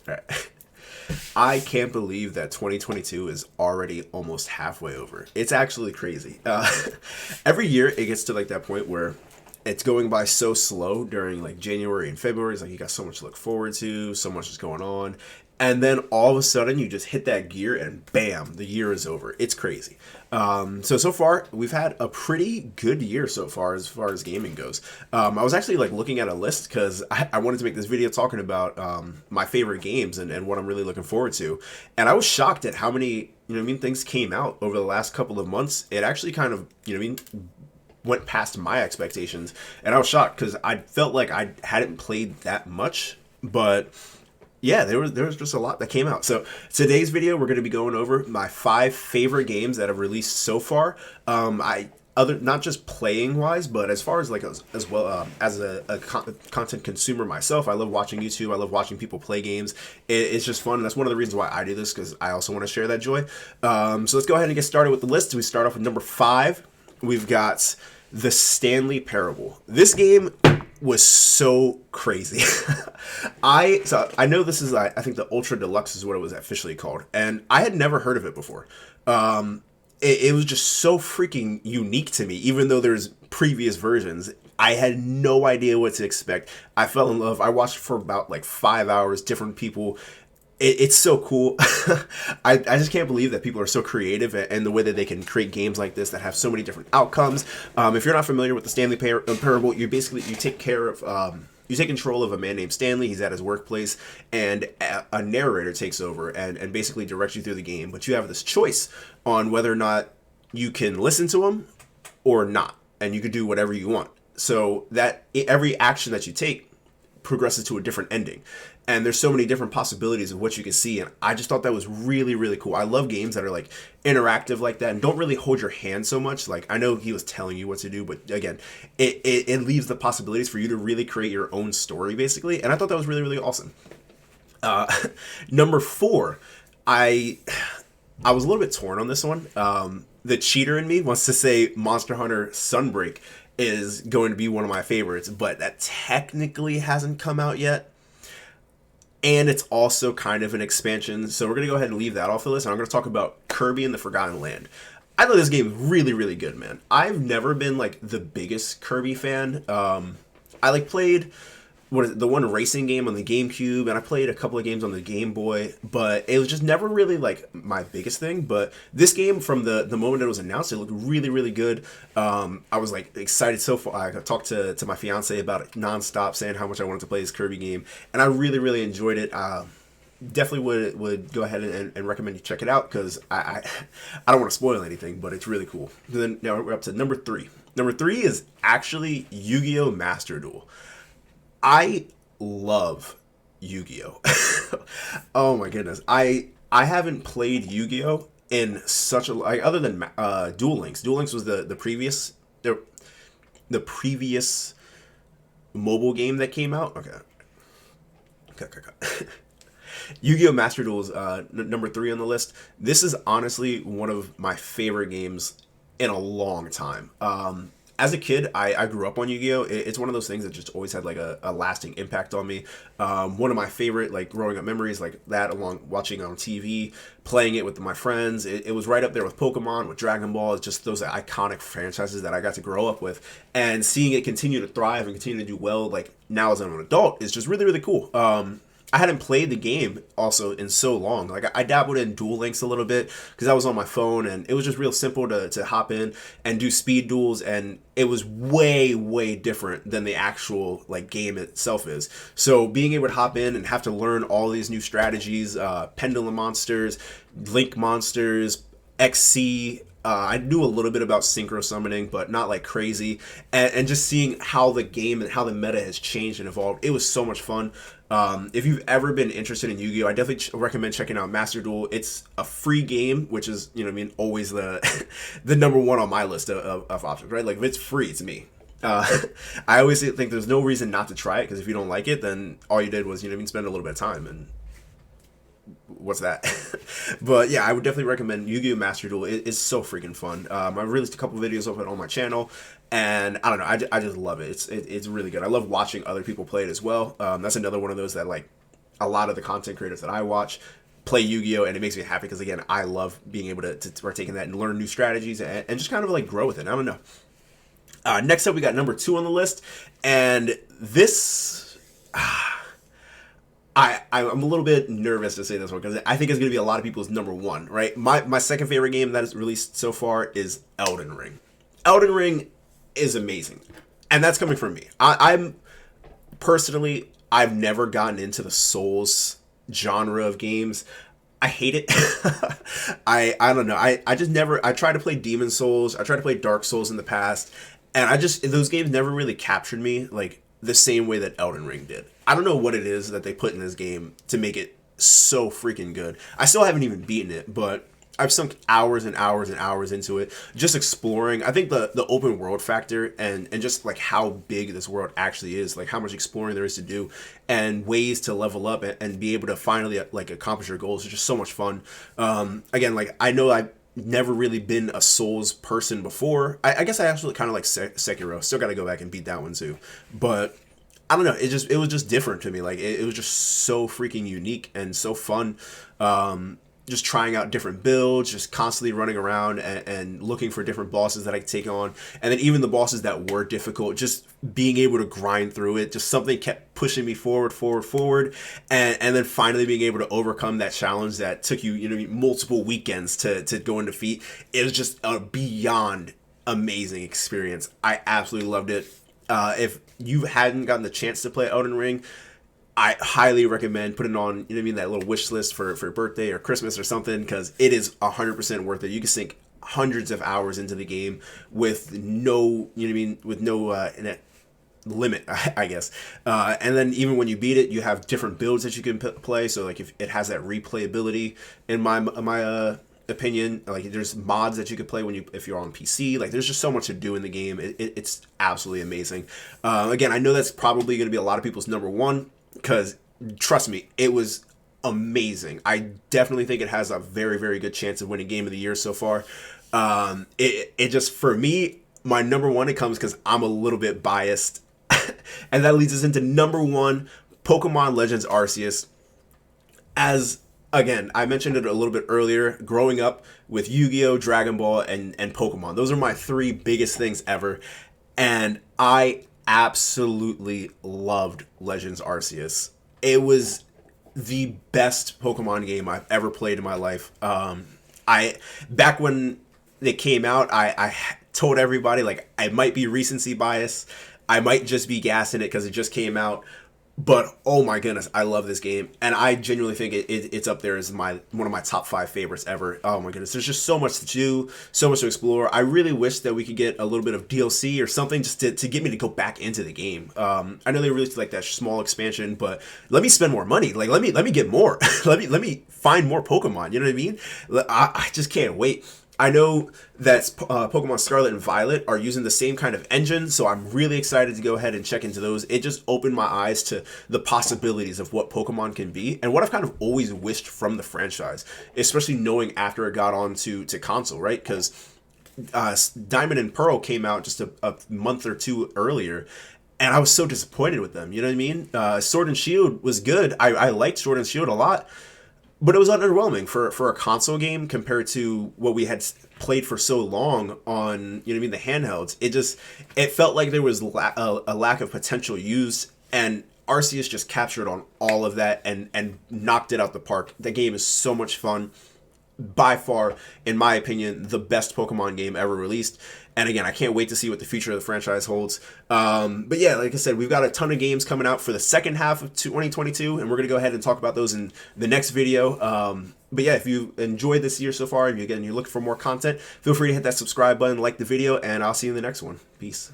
All right. I can't believe that 2022 is already almost halfway over. It's actually crazy. Every year it gets to like that point where it's going by so slow during like January and February. It's like you got so much to look forward to, so much is going on. And then all of a sudden you just hit that gear and bam, the year is over. It's crazy. So far we've had a pretty good year so far as gaming goes. I was actually like looking at a list because I wanted to make this video talking about my favorite games and what I'm really looking forward to. And I was shocked at how many, things came out over the last couple of months. It actually kind of, went past my expectations, and I was shocked because I felt like I hadn't played that much, but yeah, there was just a lot that came out. So today's video, we're going to be going over my 5 favorite games that have released so far. I other not just playing wise, but as far as like as well as a content consumer myself, I love watching YouTube. I love watching people play games. It's just fun. And that's one of the reasons why I do this, because I also want to share that joy. So let's go ahead and get started with the list. We start off with number 5. We've got the Stanley Parable. This game was so crazy. I know this is, I think the Ultra Deluxe is what it was officially called, and I had never heard of it before. It was just so freaking unique to me, even though there's previous versions. I had no idea what to expect. I fell in love. I watched for about like 5 hours, different people. It's so cool. I just can't believe that people are so creative and the way that they can create games like this that have so many different outcomes. If you're not familiar with the Stanley Parable, you take care of you take control of a man named Stanley. He's at his workplace, and a narrator takes over and basically directs you through the game. But you have this choice on whether or not you can listen to him or not, and you can do whatever you want. So that every action that you take progresses to a different ending. And there's so many different possibilities of what you can see, and I just thought that was really, really cool. I love games that are like interactive like that and don't really hold your hand so much. Like, I know he was telling you what to do, but again, it leaves the possibilities for you to really create your own story, basically. And I thought that was really, really awesome. Number 4, I was a little bit torn on this one. The cheater in me wants to say Monster Hunter Sunbreak is going to be one of my favorites, but that technically hasn't come out yet. And it's also kind of an expansion, so we're going to go ahead and leave that off the list, and I'm going to talk about Kirby and the Forgotten Land. I thought this game was really, really good, man. I've never been, like, the biggest Kirby fan. I, like, played the one racing game on the GameCube, and I played a couple of games on the Game Boy, but it was just never really, like, my biggest thing. But this game, from the moment it was announced, it looked really, really good. I was, like, excited so far. I talked to my fiance about it nonstop, saying how much I wanted to play this Kirby game, and I really, really enjoyed it. Definitely would go ahead and recommend you check it out, because I don't want to spoil anything, but it's really cool. Then now we're up to number 3. Number 3 is actually YuGiOh Master Duel. I love YuGiOh. Oh my goodness. I haven't played YuGiOh in such a, like, other than Duel Links. Duel Links was the previous mobile game that came out. Okay. YuGiOh Master Duel is number 3 on the list. This is honestly one of my favorite games in a long time. As a kid, I grew up on Yu-Gi-Oh! It's one of those things that just always had like a lasting impact on me. One of my favorite like growing up memories like that, along watching on TV, playing it with my friends. It was right up there with Pokemon, with Dragon Ball. It's just those iconic franchises that I got to grow up with, and seeing it continue to thrive and continue to do well like now as an adult is just really, really cool. I hadn't played the game also in so long. Like, I dabbled in Duel Links a little bit because I was on my phone, and it was just real simple to hop in and do speed duels, and it was way, way different than the actual like game itself is. So being able to hop in and have to learn all these new strategies, pendulum monsters, link monsters, XC. I knew a little bit about synchro summoning, but not like crazy. And just seeing how the game and how the meta has changed and evolved, it was so much fun. If you've ever been interested in Yu-Gi-Oh, I definitely recommend checking out Master Duel. It's a free game, which is, always the the number one on my list of options, right? Like, if it's free, it's me. I always think there's no reason not to try it, because if you don't like it, then all you did was, spend a little bit of time, and what's that? But yeah, I would definitely recommend Yu-Gi-Oh! Master Duel. It's so freaking fun. I released a couple videos of it on my channel, and I don't know, I just love it. It's really good. I love watching other people play it as well. That's another one of those that, like, a lot of the content creators that I watch play Yu-Gi-Oh, and it makes me happy because, again, I love being able to partake in that and learn new strategies and just kind of like grow with it. I don't know. Next up, we got number 2 on the list, and this, I'm a little bit nervous to say this one because I think it's going to be a lot of people's number 1, right? My second favorite game that is released so far is Elden Ring. Elden Ring is amazing, and that's coming from me. I'm personally, I've never gotten into the Souls genre of games. I hate it. I don't know. I just never, I tried to play Demon Souls. I tried to play Dark Souls in the past, and those games never really captured me like the same way that Elden Ring did. I don't know what it is that they put in this game to make it so freaking good. I still haven't even beaten it, but I've sunk hours and hours and hours into it, just exploring. I think the open world factor and just like how big this world actually is, like how much exploring there is to do, and ways to level up and be able to finally like accomplish your goals is just so much fun. Again, like I know I've never really been a Souls person before. I guess I actually kind of like Sekiro. Still got to go back and beat that one too, but I don't know. It was just different to me. Like it was just so freaking unique and so fun. Just trying out different builds, just constantly running around and looking for different bosses that I could take on. And then even the bosses that were difficult, just being able to grind through it, just something kept pushing me forward. And then finally being able to overcome that challenge that took you, multiple weekends to go and defeat. It was just a beyond amazing experience. I absolutely loved it. If you hadn't gotten the chance to play Elden Ring, I highly recommend putting on, that little wish list for birthday or Christmas or something, because it is 100% worth it. You can sink hundreds of hours into the game with no, with no limit, I guess. And then even when you beat it, you have different builds that you can play. So like if it has that replayability, in my opinion, like there's mods that you could play if you're on PC. Like there's just so much to do in the game. It's absolutely amazing. Again, I know that's probably going to be a lot of people's number 1. Because, trust me, it was amazing. I definitely think it has a very, very good chance of winning Game of the Year so far. It just, for me, my number 1, it comes because I'm a little bit biased. And that leads us into number 1, Pokemon Legends Arceus. As, again, I mentioned it a little bit earlier, growing up with Yu-Gi-Oh!, Dragon Ball, and Pokemon. Those are my 3 biggest things ever. And I absolutely loved Legends Arceus. It was the best Pokemon game I've ever played in my life. Back when they came out, I told everybody like I might be recency bias. I might just be gassing it because it just came out. But oh my goodness, I love this game, and I genuinely think it's up there as one of my top 5 favorites ever. Oh my goodness, there's just so much to do, so much to explore. I really wish that we could get a little bit of DLC or something just to get me to go back into the game. I know they released like that small expansion, but let me spend more money. Like let me get more. let me find more Pokemon. You know what I mean? I just can't wait. I know that Pokemon Scarlet and Violet are using the same kind of engine, so I'm really excited to go ahead and check into those. It just opened my eyes to the possibilities of what Pokemon can be and what I've kind of always wished from the franchise, especially knowing after it got on to console, right? Because Diamond and Pearl came out just a month or 2 earlier, and I was so disappointed with them. You know what I mean? Sword and Shield was good. I liked Sword and Shield a lot. But it was underwhelming for a console game compared to what we had played for so long on, the handhelds. It felt like there was a lack of potential used, and Arceus just captured on all of that and knocked it out the park. The game is so much fun. By far, in my opinion, the best Pokemon game ever released. And again, I can't wait to see what the future of the franchise holds. But yeah, like I said, we've got a ton of games coming out for the second half of 2022, and we're going to go ahead and talk about those in the next video. But yeah, if you enjoyed this year so far, and you're looking for more content, feel free to hit that subscribe button, like the video, and I'll see you in the next one. Peace.